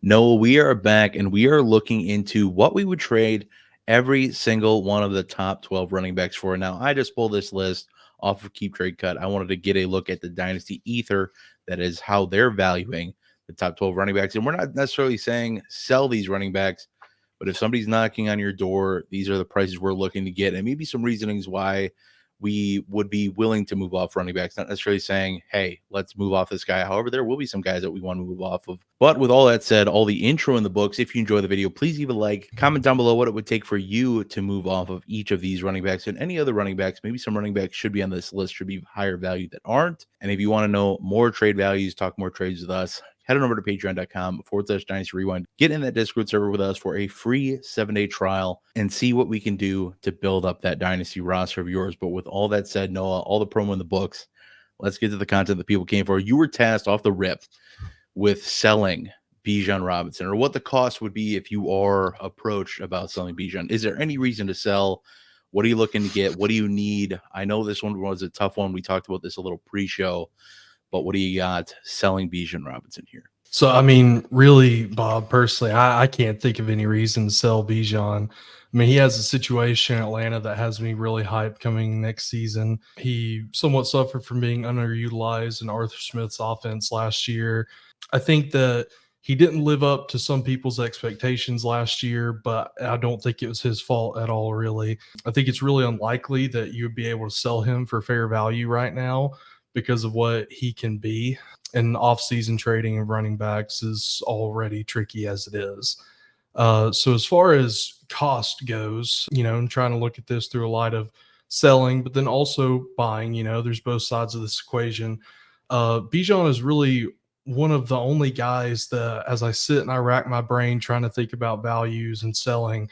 Noah, we are back and we are looking into what we would trade every single one of the top 12 running backs for. Now, I just pulled this list off of Keep Trade Cut. I wanted to get a look at the Dynasty Ether. That is how they're valuing the top 12 running backs. And we're not necessarily saying sell these running backs, but if somebody's knocking on your door, these are the prices we're looking to get, and maybe some reasonings why we would be willing to move off running backs, not necessarily saying, hey, let's move off this guy. However, there will be some guys that we want to move off of. But with all that said, all the intro in the books, if you enjoy the video, please leave a like, comment down below what it would take for you to move off of each of these running backs and any other running backs. Maybe some running backs should be on this list, should be higher value that aren't. And if you want to know more trade values, talk more trades with us, head on over to patreon.com/Dynasty Rewind. Get in that Discord server with us for a free 7-day trial and see what we can do to build up that Dynasty roster of yours. But with all that said, Noah, all the promo in the books, let's get to the content that people came for. You were tasked off the rip with selling Bijan Robinson, or what the cost would be if you are approached about selling Bijan. Is there any reason to sell? What are you looking to get? What do you need? I know this one was a tough one. We talked about this a little pre-show. But what do you got selling Bijan Robinson here? So, I mean, really, Bob, personally, I can't think of any reason to sell Bijan. I mean, he has a situation in Atlanta that has me really hyped coming next season. He somewhat suffered from being underutilized in Arthur Smith's offense last year. I think that he didn't live up to some people's expectations last year, but I don't think it was his fault at all, really. I think it's really unlikely that you would be able to sell him for fair value right now, because of what he can be. And off-season trading of running backs is already tricky as it is. So as far as cost goes, I'm trying to look at this through a light of selling, but then also buying. There's both sides of this equation. Bijan is really one of the only guys that, as I sit and I rack my brain trying to think about values and selling,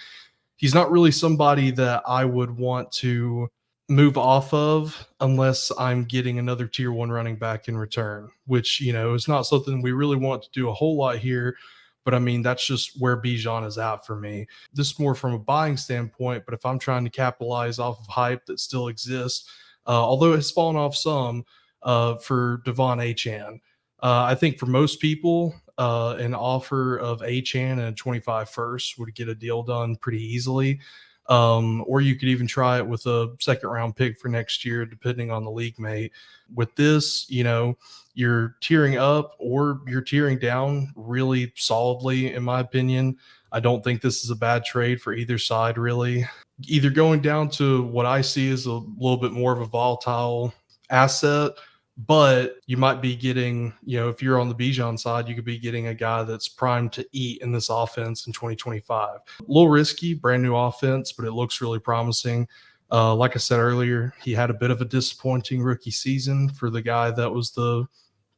he's not really somebody that I would want to move off of unless I'm getting another tier 1 running back in return, which, is not something we really want to do a whole lot here. But I mean, that's just where Bijan is at for me. This is more from a buying standpoint, but if I'm trying to capitalize off of hype that still exists, although it has fallen off some for Devon Achane, I think for most people, an offer of Achane and a 25 first would get a deal done pretty easily. Or you could even try it with a second round pick for next year, depending on the league mate. With this, you're tiering up or you're tiering down really solidly, in my opinion. I don't think this is a bad trade for either side, really. Either going down to what I see as a little bit more of a volatile asset, but you might be getting, if you're on the Bijan side, you could be getting a guy that's primed to eat in this offense in 2025. A little risky, brand new offense, but it looks really promising. Like I said earlier, he had a bit of a disappointing rookie season for the guy that was the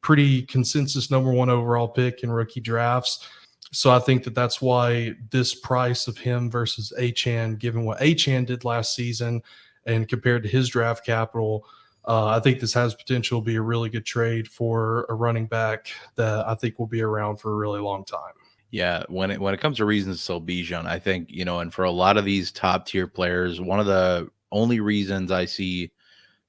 pretty consensus number 1 overall pick in rookie drafts. So I think that that's why this price of him versus Achane, given what Achane did last season and compared to his draft capital, I think this has potential to be a really good trade for a running back that I think will be around for a really long time. Yeah, when it comes to reasons to sell Bijan, I think, and for a lot of these top tier players, one of the only reasons I see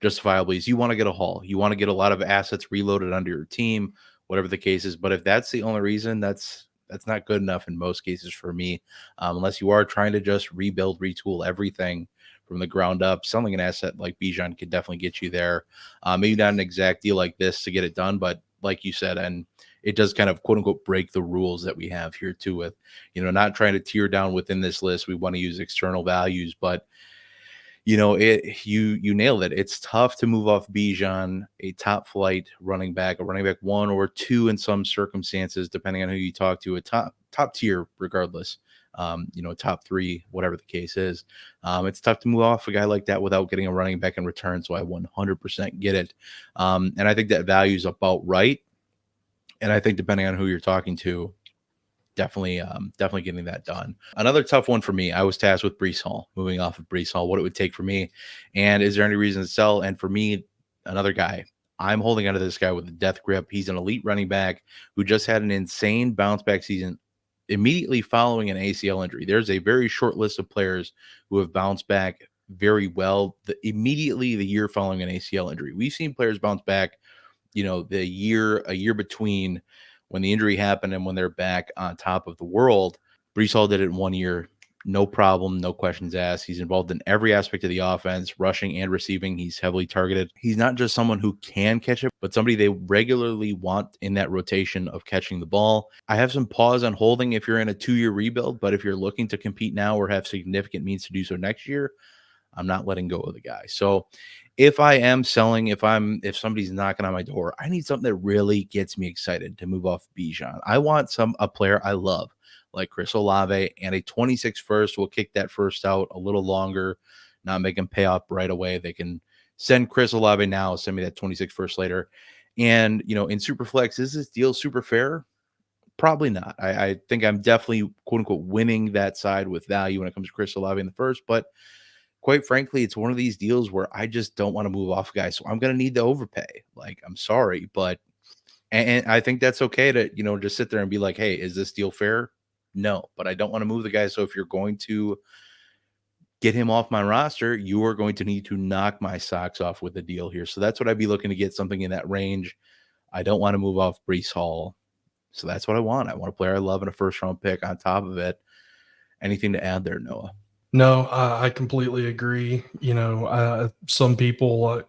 justifiably is you want to get a haul. You want to get a lot of assets reloaded under your team, whatever the case is. But if that's the only reason, that's not good enough in most cases for me, unless you are trying to just rebuild, retool everything from the ground up. Selling an asset like Bijan could definitely get you there. Maybe not an exact deal like this to get it done, but like you said, and it does kind of quote unquote break the rules that we have here too, with, not trying to tier down within this list. We want to use external values, but you nailed it. It's tough to move off Bijan, a top flight running back, a running back 1 or 2 in some circumstances, depending on who you talk to, a top tier regardless. Top 3, whatever the case is. It's tough to move off a guy like that without getting a running back in return. So I 100% get it. And I think that value is about right. And I think depending on who you're talking to, definitely getting that done. Another tough one for me, I was tasked with Breece Hall, moving off of Breece Hall, what it would take for me. And is there any reason to sell? And for me, another guy, I'm holding onto this guy with a death grip. He's an elite running back who just had an insane bounce back season immediately following an ACL injury. There's a very short list of players who have bounced back very well immediately the year following an ACL injury. We've seen players bounce back, a year between when the injury happened and when they're back on top of the world. Breece Hall did it in 1 year. No problem, no questions asked. He's involved in every aspect of the offense, rushing and receiving. He's heavily targeted. He's not just someone who can catch it, but somebody they regularly want in that rotation of catching the ball. I have some pause on holding if you're in a 2-year rebuild, but if you're looking to compete now or have significant means to do so next year, I'm not letting go of the guy. So if I am selling, if somebody's knocking on my door, I need something that really gets me excited to move off Bijan. I want a player I love, like Chris Olave, and a 26 first will kick that first out a little longer, not make him pay off right away. They can send Chris Olave now, send me that 26 first later. And, in Superflex, is this deal super fair? Probably not. I think I'm definitely, quote unquote, winning that side with value when it comes to Chris Olave in the first. But quite frankly, it's one of these deals where I just don't want to move off guys. So I'm going to need to overpay. Like, I'm sorry, but and I think that's okay to, just sit there and be like, hey, is this deal fair? No, but I don't want to move the guy. So if you're going to get him off my roster, you are going to need to knock my socks off with a deal here. So that's what I'd be looking to get, something in that range. I don't want to move off Breece Hall. So that's what I want. I want a player I love and a first round pick on top of it. Anything to add there, Noah? No, I completely agree. Some people,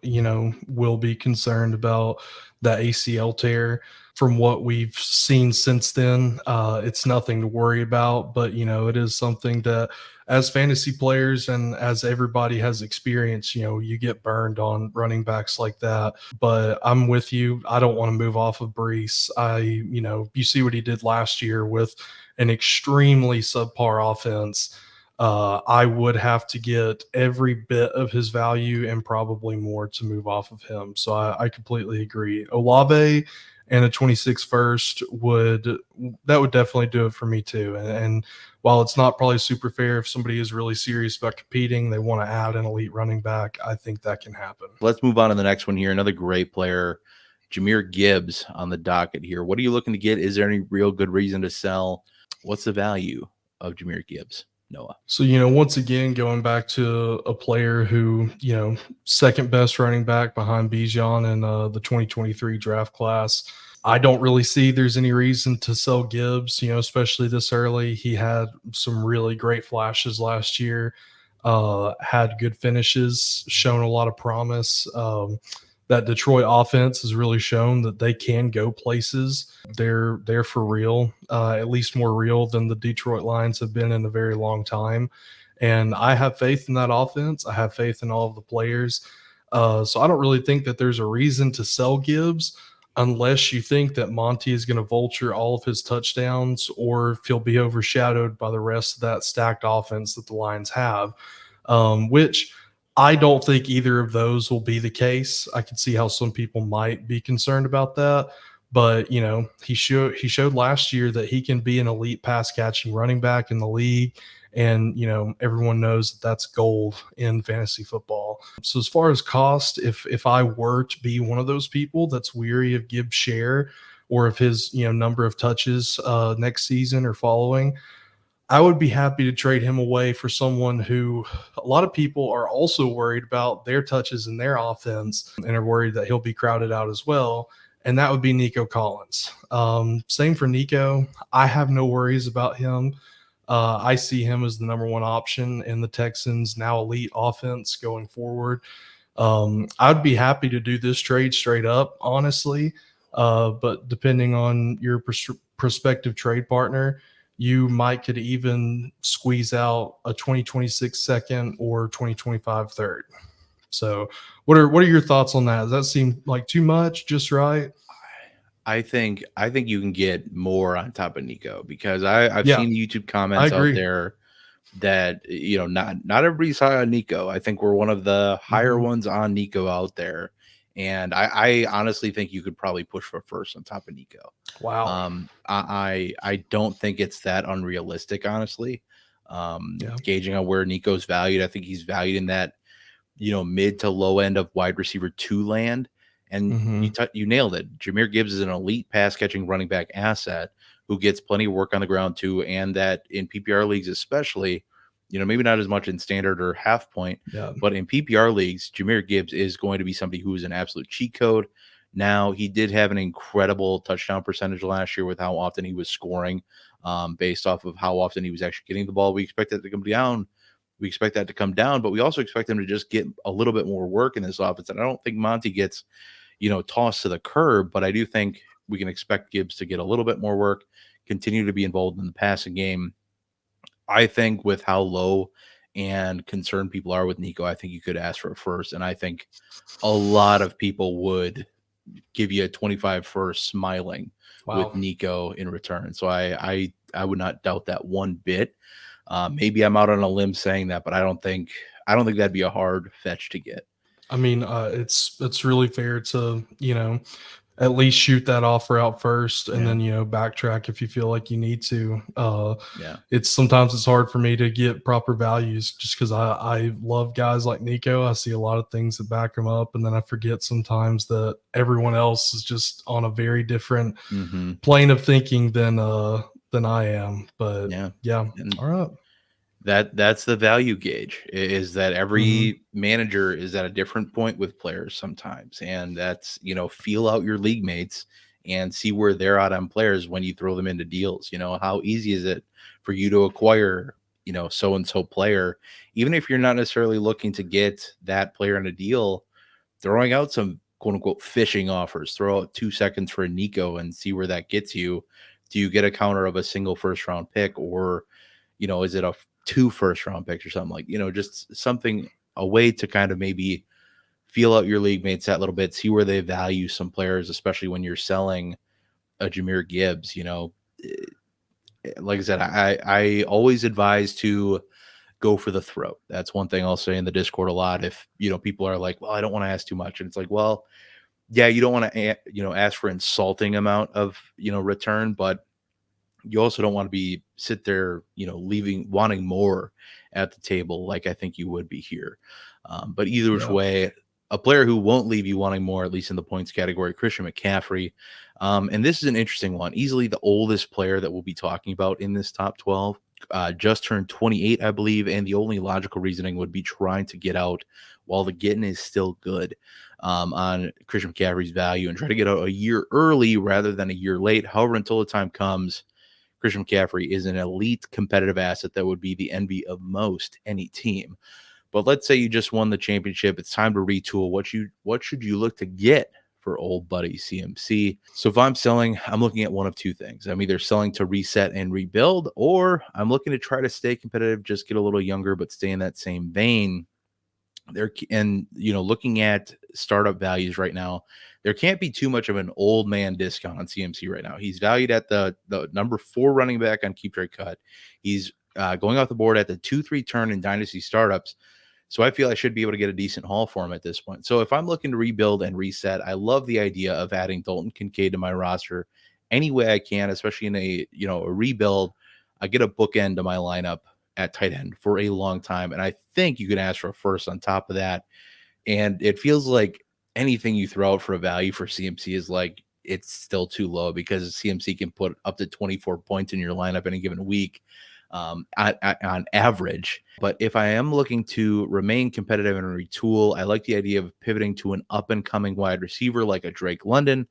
will be concerned about that ACL tear. From what we've seen since then, it's nothing to worry about. But, it is something that as fantasy players and as everybody has experienced, you get burned on running backs like that. But I'm with you. I don't want to move off of Breece. You see what he did last year with an extremely subpar offense. I would have to get every bit of his value and probably more to move off of him. So I completely agree. Olave and a 26 first would definitely do it for me too. And while it's not probably super fair, if somebody is really serious about competing, they want to add an elite running back, I think that can happen. Let's move on to the next one here. Another great player, Jahmyr Gibbs on the docket here. What are you looking to get? Is there any real good reason to sell? What's the value of Jahmyr Gibbs, Noah? So, once again, going back to a player who, second best running back behind Bijan in the 2023 draft class, I don't really see there's any reason to sell Gibbs, especially this early. He had some really great flashes last year, had good finishes, shown a lot of promise. That Detroit offense has really shown that they can go places. They're for real, at least more real than the Detroit Lions have been in a very long time. And I have faith in that offense. I have faith in all of the players. So I don't really think that there's a reason to sell Gibbs unless you think that Monty is going to vulture all of his touchdowns or if he'll be overshadowed by the rest of that stacked offense that the Lions have, which – I don't think either of those will be the case. I can see how some people might be concerned about that, but he showed last year that he can be an elite pass catching running back in the league, and everyone knows that that's gold in fantasy football. So as far as cost, if I were to be one of those people that's weary of Gibbs' share or of his number of touches next season or following, I would be happy to trade him away for someone who a lot of people are also worried about their touches in their offense and are worried that he'll be crowded out as well. And that would be Nico Collins. Same for Nico. I have no worries about him. I see him as the number one option in the Texans' now elite offense going forward. I'd be happy to do this trade straight up, honestly. But depending on your prospective trade partner, you could even squeeze out a 2026 second or 2025 third. So what are your thoughts on that? Does that seem like too much? Just right? I think you can get more on top of Nico because I've seen YouTube comments out there that not everybody's high on Nico. I think we're one of the higher ones on Nico out there. And I honestly think you could probably push for first on top of Nico. Wow. I don't think it's that unrealistic, honestly. Gauging on where Nico's valued, I think he's valued in that, mid to low end of wide receiver 2 land. And you nailed it. Jahmyr Gibbs is an elite pass catching running back asset who gets plenty of work on the ground too. And that in PPR leagues, especially, maybe not as much in standard or half point, but in PPR leagues, Jahmyr Gibbs is going to be somebody who is an absolute cheat code. Now, he did have an incredible touchdown percentage last year with how often he was scoring, based off of how often he was actually getting the ball. We expect that to come down. We expect that to come down, but we also expect him to just get a little bit more work in this offense. And I don't think Monty gets, tossed to the curb, but I do think we can expect Gibbs to get a little bit more work, continue to be involved in the passing game. I think with how low and concerned people are with Nico, I think you could ask for a first. And I think a lot of people would give you a 25 first smiling with Wow. Nico in return. So I would not doubt that one bit. Maybe I'm out on a limb saying that, but I don't think that'd be a hard fetch to get. I mean, it's really fair to, at least shoot that offer out first and Yeah. then, backtrack if you feel like you need to. Yeah. Sometimes it's hard for me to get proper values just because I love guys like Nico. I see a lot of things that back him up, and then I forget sometimes that everyone else is just on a very different Mm-hmm. plane of thinking than I am. But Yeah. yeah, And all right. that's the value gauge, is that Mhm. every manager is at a different point with players sometimes. And that's, feel out your league mates and see where they're at on players when you throw them into deals. How easy is it for you to acquire, so and so player, even if you're not necessarily looking to get that player in a deal, throwing out some quote unquote fishing offers, throw out 2 seconds for a Nico and see where that gets you. Do you get a counter of a single first round pick, or is it a two first round picks or something, like, just something, a way to kind of maybe feel out your league mates that little bit, see where they value some players, especially when you're selling a Jahmyr Gibbs. Like I said, I always advise to go for the throat. That's one thing I'll say in the Discord a lot. If, people are like, well, I don't want to ask too much. And it's like, well, yeah, you don't want to, ask for insulting amount of, return, but you also don't want to be sit there, wanting more at the table, like I think you would be here. But either which Yeah. way, a player who won't leave you wanting more, at least in the points category, Christian McCaffrey. And this is an interesting one. Easily the oldest player that we'll be talking about in this top 12. Just turned 28, I believe. And the only logical reasoning would be trying to get out while the getting is still good, on Christian McCaffrey's value, and try to get out a year early rather than a year late. However, until the time comes, Christian McCaffrey is an elite competitive asset that would be the envy of most any team. But let's say you just won the championship. It's time to retool. What should you look to get for old buddy CMC? So if I'm selling, I'm looking at one of two things. I'm either selling to reset and rebuild, or I'm looking to try to stay competitive, just get a little younger, but stay in that same vein. Looking at startup values right now, there can't be too much of an old man discount on CMC right now. He's valued at the number 4 running back on Keep Trade Cut. He's going off the board at the 2-3 turn in Dynasty startups. So I feel I should be able to get a decent haul for him at this point. So if I'm looking to rebuild and reset, I love the idea of adding Dalton Kincaid to my roster any way I can, especially in a rebuild. I get a bookend to my lineup at tight end for a long time. And I think you can ask for a first on top of that. And it feels like anything you throw out for a value for CMC is like, it's still too low, because CMC can put up to 24 points in your lineup any given week, on average. But if I am looking to remain competitive and retool, I like the idea of pivoting to an up and coming wide receiver like a Drake London.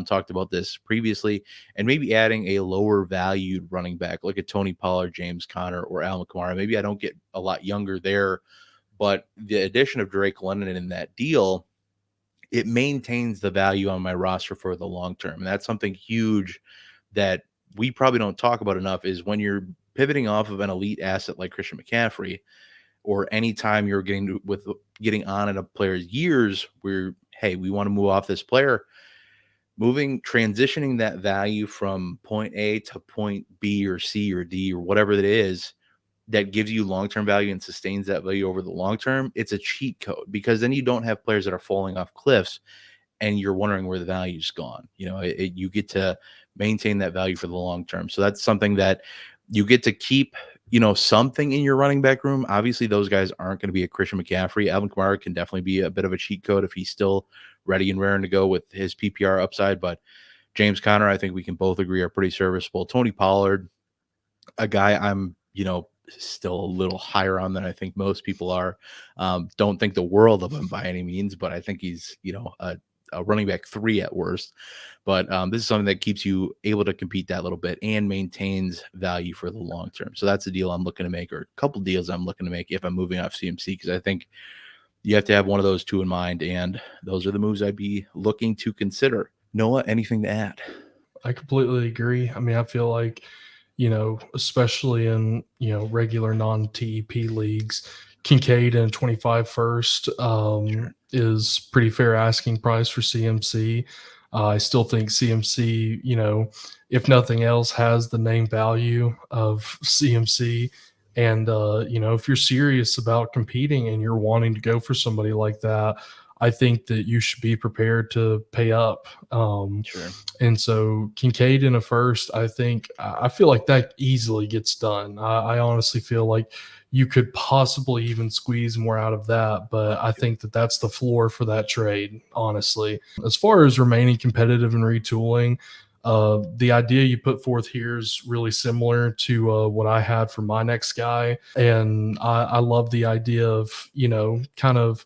Talked about this previously, and maybe adding a lower valued running back like a Tony Pollard, James Conner, or Alvin Kamara. Maybe I don't get a lot younger there, but the addition of Drake London in that deal, it maintains the value on my roster for the long term. And that's something huge that we probably don't talk about enough, is when you're pivoting off of an elite asset like Christian McCaffrey, or anytime you're getting on in a player's years where, hey, we want to move off this player, transitioning that value from point A to point B or C or D or whatever it is that gives you long-term value and sustains that value over the long term. It's a cheat code, because then you don't have players that are falling off cliffs and you're wondering where the value's gone. You get to maintain that value for the long term. So that's something that you get to keep, something in your running back room. Obviously, those guys aren't going to be a Christian McCaffrey. Alvin Kamara can definitely be a bit of a cheat code if he's still ready and raring to go with his PPR upside. But James Conner, I think we can both agree, are pretty serviceable. Tony Pollard, a guy I'm, still a little higher on than I think most people are. Don't think the world of him by any means, but I think he's, a running back 3 at worst. But this is something that keeps you able to compete that little bit and maintains value for the long term. So that's a deal I'm looking to make, or a couple deals I'm looking to make if I'm moving off CMC, because I think you have to have one of those two in mind, and those are the moves I'd be looking to consider. Noah, anything to add? I completely agree. I mean, I feel like, especially in, regular non-TEP leagues, Kincaid and 25 first is pretty fair asking price for CMC. I still think CMC, if nothing else, has the name value of CMC. And, if you're serious about competing and you're wanting to go for somebody like that, I think that you should be prepared to pay up. Sure. And so Kincaid in a first, I feel like that easily gets done. I honestly feel like you could possibly even squeeze more out of that, but I think that that's the floor for that trade, honestly. As far as remaining competitive and retooling, the idea you put forth here is really similar to what I had for my next guy. And I love the idea of, kind of,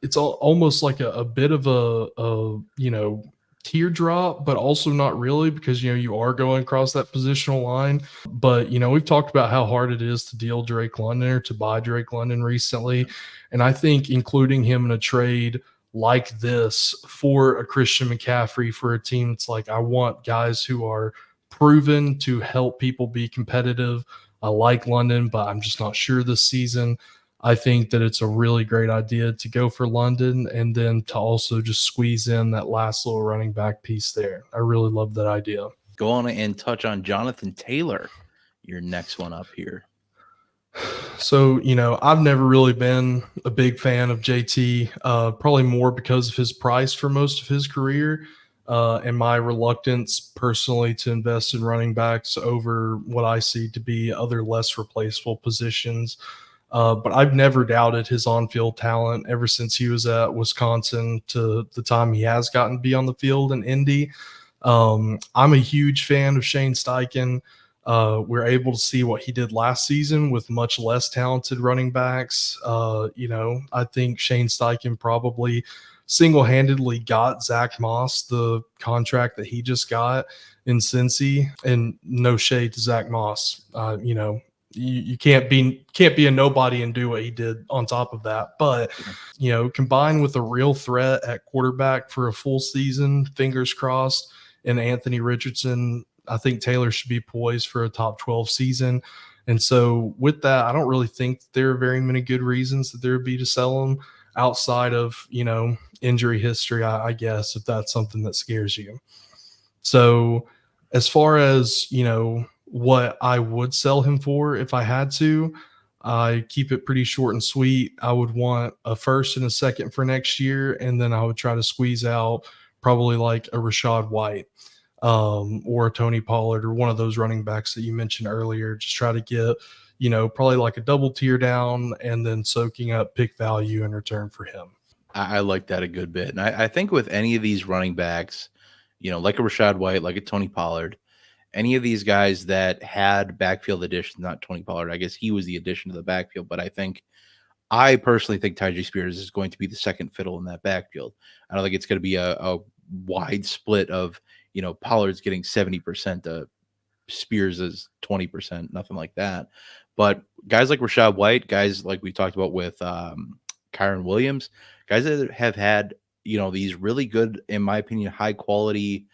it's almost like a bit of a teardrop, but also not really, because you are going across that positional line. But we've talked about how hard it is to deal Drake London or to buy Drake London recently, and I think including him in a trade like this for a Christian McCaffrey, for a team that's like, I want guys who are proven to help people be competitive. I like London, but I'm just not sure this season. I think that it's a really great idea to go for London and then to also just squeeze in that last little running back piece there. I really love that idea. Go on and touch on Jonathan Taylor, your next one up here. So, I've never really been a big fan of JT, probably more because of his price for most of his career and my reluctance personally to invest in running backs over what I see to be other less replaceable positions. But I've never doubted his on-field talent ever since he was at Wisconsin to the time he has gotten to be on the field in Indy. I'm a huge fan of Shane Steichen. We're able to see what he did last season with much less talented running backs. I think Shane Steichen probably single-handedly got Zach Moss the contract that he just got in Cincy, and no shade to Zach Moss. You can't be a nobody and do what he did on top of that. But, combined with a real threat at quarterback for a full season, fingers crossed, and Anthony Richardson, I think Taylor should be poised for a top 12 season. And so with that, I don't really think there are very many good reasons that there would be to sell him outside of, injury history, I guess, if that's something that scares you. So as far as, what I would sell him for if I had to, I keep it pretty short and sweet. I would want a first and a second for next year, and then I would try to squeeze out probably like a Rachaad White or a Tony Pollard or one of those running backs that you mentioned earlier. Just try to get, probably like a double tier down and then soaking up pick value in return for him. I like that a good bit. And I think with any of these running backs, like a Rachaad White, like a Tony Pollard, any of these guys that had backfield additions, not Tony Pollard, I guess he was the addition to the backfield, but I personally think Tyjae Spears is going to be the second fiddle in that backfield. I don't think it's going to be a wide split of, Pollard's getting 70%, Spears is 20%, nothing like that. But guys like Rachaad White, guys like we talked about with Kyron Williams, guys that have had, these really good, in my opinion, high quality,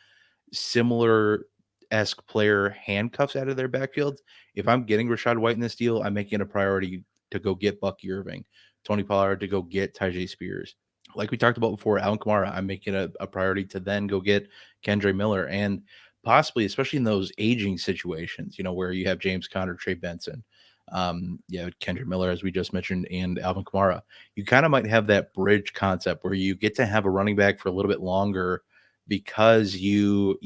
similar-esque player handcuffs out of their backfields. If I'm getting Rachaad White in this deal, I'm making it a priority to go get Bucky Irving, Tony Pollard, to go get Tyjae Spears. Like we talked about before, Alvin Kamara, I'm making it a priority to then go get Kendre Miller, and possibly, especially in those aging situations, where you have James Conner, Trey Benson, Kendre Miller, as we just mentioned, and Alvin Kamara. You kind of might have that bridge concept where you get to have a running back for a little bit longer because you're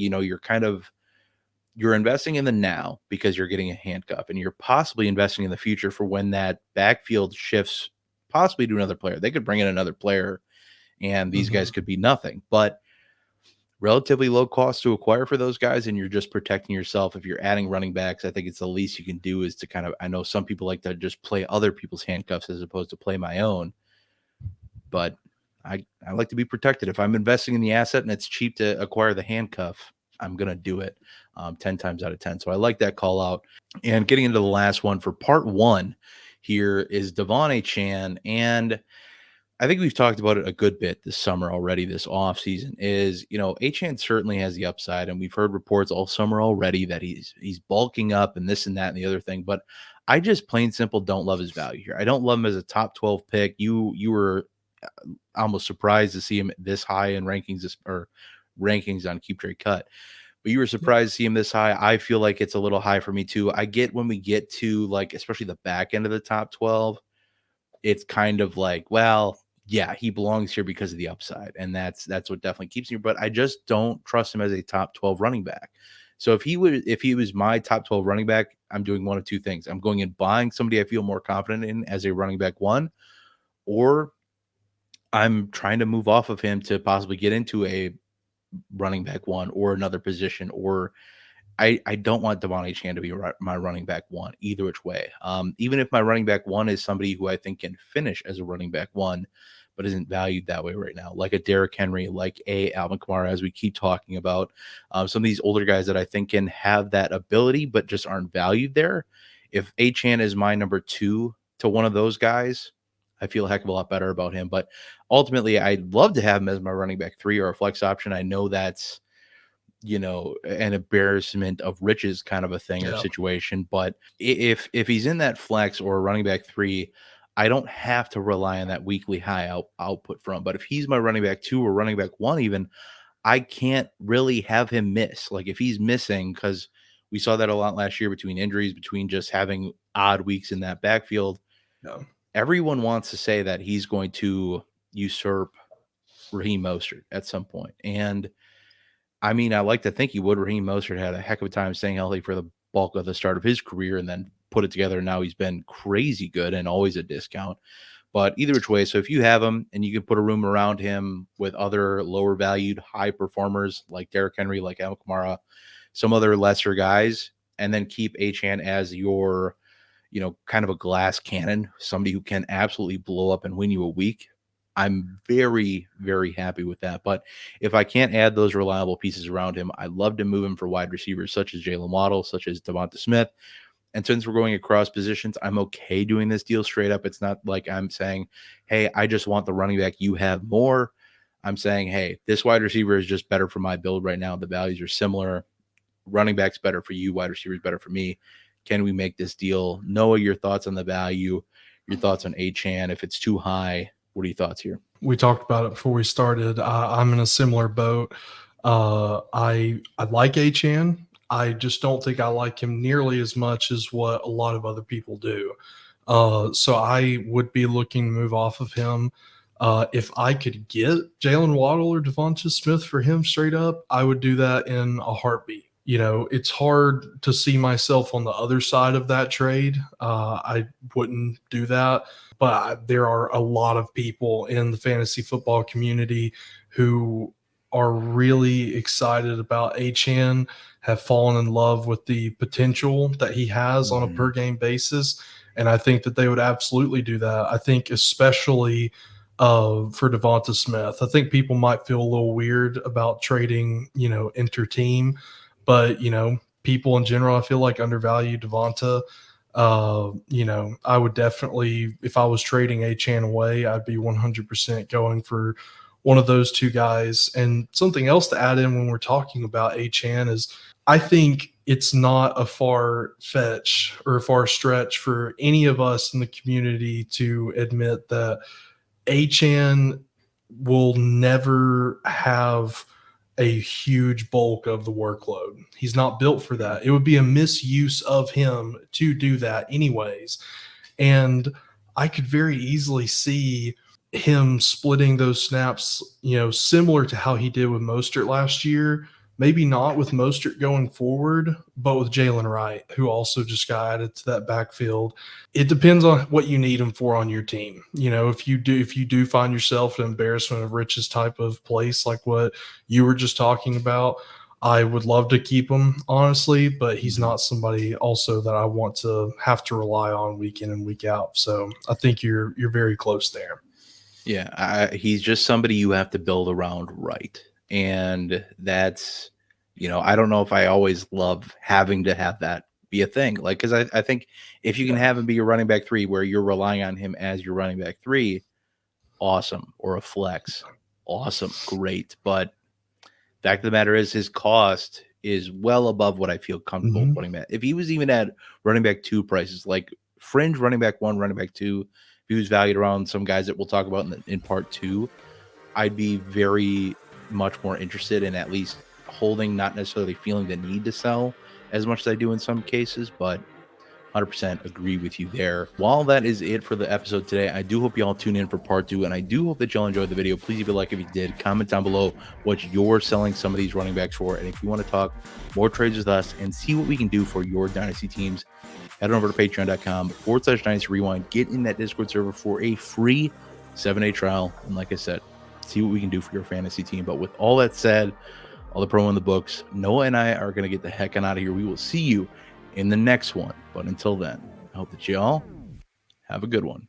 investing in the now because you're getting a handcuff, and you're possibly investing in the future for when that backfield shifts possibly to another player. They could bring in another player and these guys could be nothing, but relatively low cost to acquire for those guys, and you're just protecting yourself. If you're adding running backs, I think it's the least you can do is to I know some people like to just play other people's handcuffs as opposed to play my own, but I like to be protected. If I'm investing in the asset and it's cheap to acquire the handcuff, I'm going to do it 10 times out of 10. So I like that call out. And getting into the last one for part one here is Devon Achane. And I think we've talked about it a good bit this summer already, this off season is, Achane certainly has the upside. And we've heard reports all summer already that he's bulking up and this and that and the other thing. But I just plain simple don't love his value here. I don't love him as a top 12 pick. You were almost surprised to see him this high in rankings or rankings on Keep Trade Cut. But you were surprised to see him this high. I feel like it's a little high for me too. I get when we get to like, especially the back end of the top 12, it's kind of like, well, yeah, he belongs here because of the upside. And that's what definitely keeps me. But I just don't trust him as a top 12 running back. So if he was my top 12 running back, I'm doing one of two things. I'm going and buying somebody I feel more confident in as a running back one, or I'm trying to move off of him to possibly get into a running back one or another position, or I don't want Devon Achane to be my running back one either which way. Even if my running back one is somebody who I think can finish as a running back one, but isn't valued that way right now, like a Derrick Henry, like a Alvin Kamara, as we keep talking about. Some of these older guys that I think can have that ability, but just aren't valued there. If Achane is my number two to one of those guys, I feel a heck of a lot better about him. But ultimately, I'd love to have him as my running back three or a flex option. I know that's, an embarrassment of riches kind of a thing or situation. But if he's in that flex or running back three, I don't have to rely on that weekly high output from. But if he's my running back two or running back one, even, I can't really have him miss. Like if he's missing, because we saw that a lot last year between injuries, between just having odd weeks in that backfield. Yeah. Everyone wants to say that he's going to usurp Raheem Mostert at some point. And I mean, I like to think he would. Raheem Mostert had a heck of a time staying healthy for the bulk of the start of his career and then put it together. And now he's been crazy good and always a discount. But either which way, so if you have him and you can put a room around him with other lower valued high performers like Derrick Henry, like Alvin Kamara, some other lesser guys, and then keep Achane as your, kind of a glass cannon, somebody who can absolutely blow up and win you a week, I'm very, very happy with that. But if I can't add those reliable pieces around him, I love to move him for wide receivers such as Jalen Waddle, such as Devonta Smith. And since we're going across positions, I'm okay doing this deal straight up. It's not like I'm saying, hey, I just want the running back you have more. I'm saying, hey, this wide receiver is just better for my build right now. The values are similar. Running back's better for you. Wide receiver is better for me. Can we make this deal? Noah, your thoughts on the value, your thoughts on Achane. If it's too high, what are your thoughts here? We talked about it before we started. I'm in a similar boat. I like Achane. I just don't think I like him nearly as much as what a lot of other people do. So I would be looking to move off of him. If I could get Jalen Waddle or Devonta Smith for him straight up, I would do that in a heartbeat. It's hard to see myself on the other side of that trade. I wouldn't do that. But there are a lot of people in the fantasy football community who are really excited about Achane, have fallen in love with the potential that he has on a per game basis. And I think that they would absolutely do that. I think especially for Devonta Smith. I think people might feel a little weird about trading, inter-team. But, people in general, I feel like undervalue Devonta. I would definitely, if I was trading Achane away, I'd be 100% going for one of those two guys. And something else to add in when we're talking about Achane is I think it's not a far fetch or a far stretch for any of us in the community to admit that Achane will never have a huge bulk of the workload. He's not built for that. It would be a misuse of him to do that anyways. And I could very easily see him splitting those snaps, similar to how he did with Mostert last year. Maybe not with Mostert going forward, but with Jalen Wright, who also just got added to that backfield. It depends on what you need him for on your team. If you do find yourself an embarrassment of riches type of place like what you were just talking about, I would love to keep him, honestly, but he's not somebody also that I want to have to rely on week in and week out. So I think you're very close there. Yeah, he's just somebody you have to build around, right? And that's, I don't know if I always love having to have that be a thing. Like, because I think if you can Yeah. have him be your running back three, where you're relying on him as your running back three, awesome. Or a flex, awesome, great. But fact of the matter is, his cost is well above what I feel comfortable Hmm. putting him at. If he was even at running back two prices, like fringe running back one, running back two, if he was valued around some guys that we'll talk about in part two, I'd be very much more interested in at least holding, not necessarily feeling the need to sell as much as I do in some cases, but 100% agree with you there. While that is it for the episode today, I do hope you all tune in for part two, and I do hope that y'all enjoyed the video. Please leave a like if you did. Comment down below what you're selling some of these running backs for, and if you want to talk more trades with us and see what we can do for your dynasty teams, head on over to patreon.com/dynasty rewind. Get in that Discord server for a free 7-day trial, and like I said, see what we can do for your fantasy team. But with all that said, all the promo in the books, Noah and I are going to get the heck on out of here. We will see you in the next one. But until then, I hope that y'all have a good one.